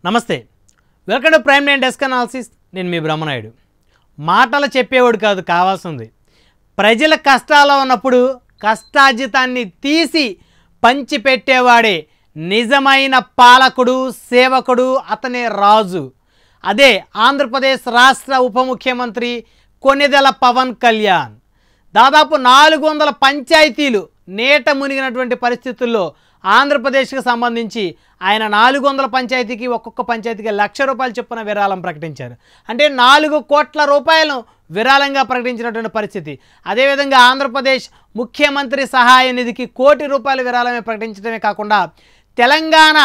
నమస్తే welcome to prime nine desk analysis నేను మీ బ్రహ్మనాయుడు మాటలు చెప్పేవాడు కాదు కావాల్సింది ప్రజల కష్టాల్లో ఉన్నప్పుడు కష్టార్జితాన్ని తీసి పంచిపెట్టేవాడే నిజమైన పాలకుడు సేవకుడు అతనే రాజు అదే ఆంధ్రప్రదేశ్ రాష్ట్ర ఉప ముఖ్యమంత్రి కొణిదెల పవన్ కళ్యాణ్ దాదాపు 400 పంచాయతీలు నేట మునిగినటువంటి పరిస్థితుల్లో ఆంధ్రప్రదేశ్కి సంబంధించి ఆయన 400 పంచాయతీకి ఒక్కొక్క పంచాయతీకి ₹1,00,000 చొప్పున విరాళం ప్రకటించారు. అంటే 4 కోట్ల రూపాయలను విరాళంగా ప్రకటించినటువంటి పరిస్థితి. అదేవిధంగా ఆంధ్రప్రదేశ్ ముఖ్యమంత్రి సహాయ నిధికి ₹1,00,00,000 విరాళమే ప్రకటించడమే కాకుండా తెలంగాణ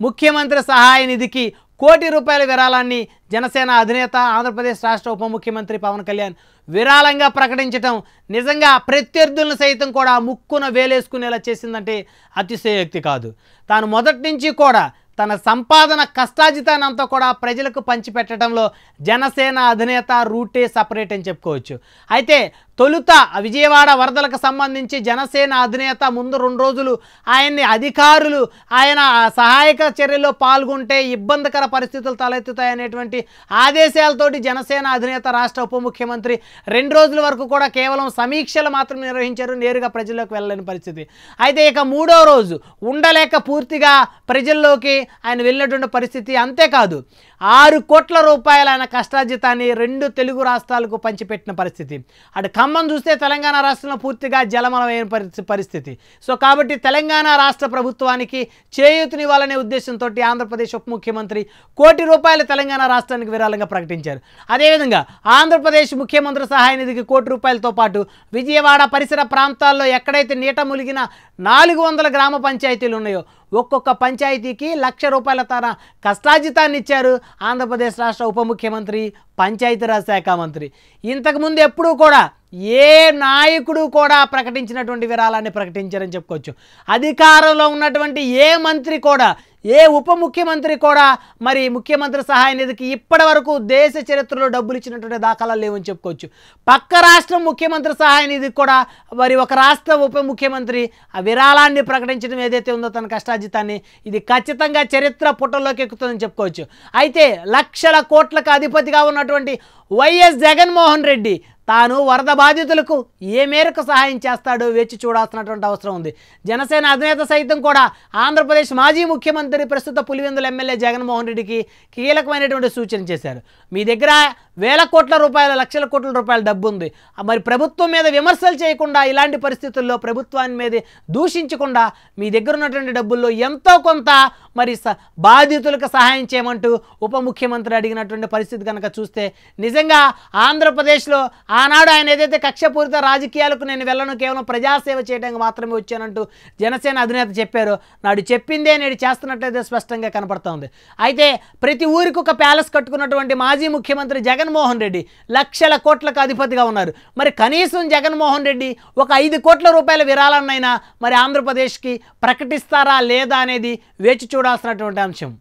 ముఖ్యమంత్రి సహాయ నిధికి ₹1,00,00,000 విరాళాన్ని జనసేన అధినేత ఆంధ్రప్రదేశ్ రాష్ట్ర ఉప ముఖ్యమంత్రి పవన్ కళ్యాణ్ విరాళంగా ప్రకటించడం నిజంగా ప్రత్యర్థులను సైతం కూడా ముక్కున వేలేసుకునేలా చేసిందంటే అతిశయోక్తి కాదు. తాను మొదటి నుంచి కూడా తన సంపాదన కష్టార్జితాన్ని అంతా కూడా ప్రజలకు పంచిపెట్టడంలో జనసేన అధినేత రూటే సపరేట్ అని చెప్పుకోవచ్చు. అయితే తొలుత విజయవాడ వరదలకు సంబంధించి జనసేన అధినేత ముందు 2 రోజులు ఆయన్ని అధికారులు ఆయన సహాయక చర్యల్లో పాల్గొంటే ఇబ్బందికర పరిస్థితులు తలెత్తుతాయనేటువంటి ఆదేశాలతోటి జనసేన అధినేత రాష్ట్ర ఉప ముఖ్యమంత్రి 2 రోజుల వరకు కూడా కేవలం సమీక్షలు మాత్రమే నిర్వహించారు, నేరుగా ప్రజల్లోకి వెళ్ళలేని పరిస్థితి. అయితే ఇక 3వ రోజు ఉండలేక పూర్తిగా ప్రజల్లోకి ఆయన వెళ్ళినటువంటి పరిస్థితి. అంతేకాదు 6 కోట్ల రూపాయల ఆయన కష్టార్జితాన్ని 2 తెలుగు రాష్ట్రాలకు పంచిపెట్టిన పరిస్థితి. అటు ఖమ్మం చూస్తే తెలంగాణ రాష్ట్రంలో పూర్తిగా జలమలమైన పరిస్థితి. సో కాబట్టి తెలంగాణ రాష్ట్ర ప్రభుత్వానికి చేయూతనివ్వాలనే ఉద్దేశంతో ఆంధ్రప్రదేశ్ ఉప ముఖ్యమంత్రి ₹1,00,00,000 తెలంగాణ రాష్ట్రానికి విరాళంగా ప్రకటించారు. అదేవిధంగా ఆంధ్రప్రదేశ్ ముఖ్యమంత్రి సహాయ నిధికి ₹1,00,00,000తో పాటు విజయవాడ పరిసర ప్రాంతాల్లో ఎక్కడైతే నీట ములిగిన 400 గ్రామ పంచాయతీలు ఉన్నాయో ఒక్కొక్క పంచాయతీకి ₹1,00,000 తన కష్టార్జితాన్ని ఇచ్చారు ఆంధ్రప్రదేశ్ రాష్ట్ర ఉప ముఖ్యమంత్రి పంచాయతీరాజ్ శాఖ మంత్రి. ఇంతకుముందు ఎప్పుడూ కూడా ఏ నాయకుడు కూడా ప్రకటించినటువంటి విరాళాన్ని ప్రకటించారని చెప్పుకోవచ్చు. అధికారంలో ఉన్నటువంటి ఏ మంత్రి కూడా ఏ ఉప ముఖ్యమంత్రి కూడా మరి ముఖ్యమంత్రి సహాయ నిధికి ఇప్పటి వరకు దేశ చరిత్రలో డబ్బులు ఇచ్చినటువంటి దాఖలాలు లేవని చెప్పుకోవచ్చు. పక్క రాష్ట్రం ముఖ్యమంత్రి సహాయ నిధికి కూడా మరి ఒక రాష్ట్ర ఉప ముఖ్యమంత్రి ఆ విరాళాన్ని ప్రకటించడం ఏదైతే ఉందో తన కష్టార్జితాన్ని ఇది ఖచ్చితంగా చరిత్ర పుటల్లోకి ఎక్కుతుందని చెప్పుకోవచ్చు. అయితే లక్షల కోట్లకు అధిపతిగా ఉన్నటువంటి వైఎస్ జగన్మోహన్ రెడ్డి తాను వరద బాధితులకు ఏ మేరకు సహాయం చేస్తాడో వేచి చూడాల్సినటువంటి అవసరం ఉంది. జనసేన అధినేత సైతం కూడా ఆంధ్రప్రదేశ్ మాజీ ముఖ్యమంత్రి ప్రస్తుత పులివెందుల ఎమ్మెల్యే జగన్మోహన్ రెడ్డికి కీలకమైనటువంటి సూచన చేశారు. మీ దగ్గర వేల కోట్ల రూపాయలు లక్షల కోట్ల రూపాయల డబ్బు ఉంది, మరి ప్రభుత్వం మీద విమర్శలు చేయకుండా ఇలాంటి పరిస్థితుల్లో ప్రభుత్వాన్ని మీద దూషించకుండా మీ దగ్గర ఉన్నటువంటి డబ్బుల్లో ఎంతో కొంత మరి బాధితులకు సహాయం చేయమంటూ ఉప ముఖ్యమంత్రి అడిగినటువంటి పరిస్థితి కనుక చూస్తే నిజంగా ఆంధ్రప్రదేశ్లో ఆనాడు ఆయన ఏదైతే కక్షపూరిత రాజకీయాలకు నేను వెళ్ళను కేవలం ప్రజాసేవ చేయడానికి మాత్రమే వచ్చానంటూ జనసేన అధినేత చెప్పారో నాడు చెప్పిందే నేడు చేస్తున్నట్లయితే స్పష్టంగా కనపడుతోంది. అయితే ప్రతి ఊరికి ఒక ప్యాలెస్ కట్టుకున్నటువంటి మాజీ ముఖ్యమంత్రి జగన్మోహన్ రెడ్డి లక్షల కోట్లకు అధిపతిగా ఉన్నారు. మరి కనీసం జగన్మోహన్ రెడ్డి ఒక 5 కోట్ల రూపాయల విరాళాన్నైనా మరి ఆంధ్రప్రదేశ్కి ప్రకటిస్తారా లేదా అనేది వేచి చూడాల్సినటువంటి అంశం.